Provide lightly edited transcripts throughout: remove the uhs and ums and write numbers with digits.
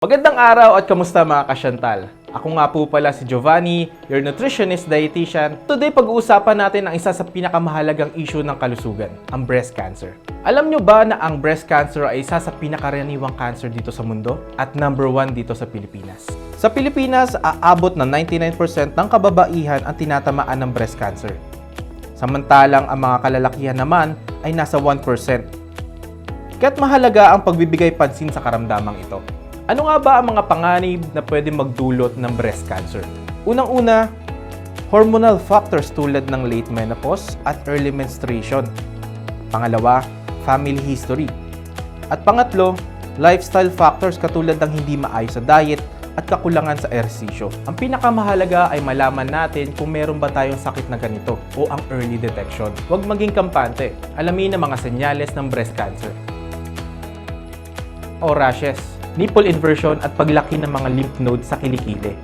Magandang araw at kamusta mga kasyantal? Ako nga po pala si Giovanni, your nutritionist dietitian. Today pag-uusapan natin ang isa sa pinakamahalagang issue ng kalusugan, ang breast cancer. Alam nyo ba na ang breast cancer ay isa sa pinakaraniwang cancer dito sa mundo at number 1 dito sa Pilipinas? Sa Pilipinas, aabot na 99% ng kababaihan ang tinatamaan ng breast cancer. Samantalang ang mga kalalakihan naman ay nasa 1%. Kaya't mahalaga ang pagbibigay pansin sa karamdamang ito. Ano nga ba ang mga panganib na pwede magdulot ng breast cancer? Unang-una, hormonal factors tulad ng late menopause at early menstruation. Pangalawa, family history. At pangatlo, lifestyle factors katulad ng hindi maayos sa diet at kakulangan sa ehersisyo. Ang pinakamahalaga ay malaman natin kung meron ba tayong sakit na ganito o ang early detection. Huwag maging kampante. Alamin ang mga senyales ng breast cancer. O rashes, nipple inversion at paglaki ng mga lymph nodes sa kilikili.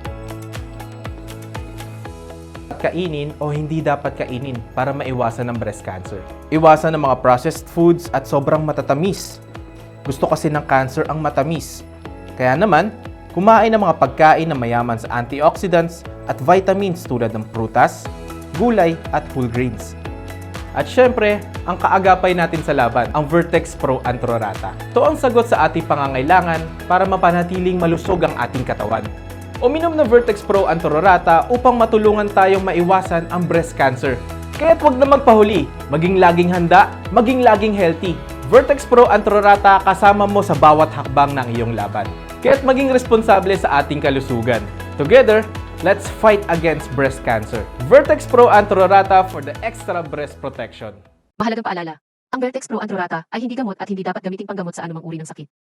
Kainin o hindi dapat kainin para maiwasan ang breast cancer. Iwasan ang mga processed foods at sobrang matatamis. Gusto kasi ng cancer ang matamis. Kaya naman, kumain ng mga pagkain na mayaman sa antioxidants at vitamins tulad ng prutas, gulay at whole grains. At syempre, ang kaagapay natin sa laban, ang Vertex Pro Antrorata. Ito ang sagot sa ating pangangailangan para mapanatiling malusog ang ating katawan. Uminom ng Vertex Pro Antrorata upang matulungan tayong maiwasan ang breast cancer. Kaya't huwag na magpahuli, maging laging handa, maging laging healthy. Vertex Pro Antrorata kasama mo sa bawat hakbang ng iyong laban. Kaya't maging responsable sa ating kalusugan. Together, let's fight against breast cancer. Vertex Pro Antrorata for the extra breast protection. Mahalagang paalala, ang Vertex Pro Antrorata ay hindi gamot at hindi dapat gamitin panggamot sa anumang uri ng sakit.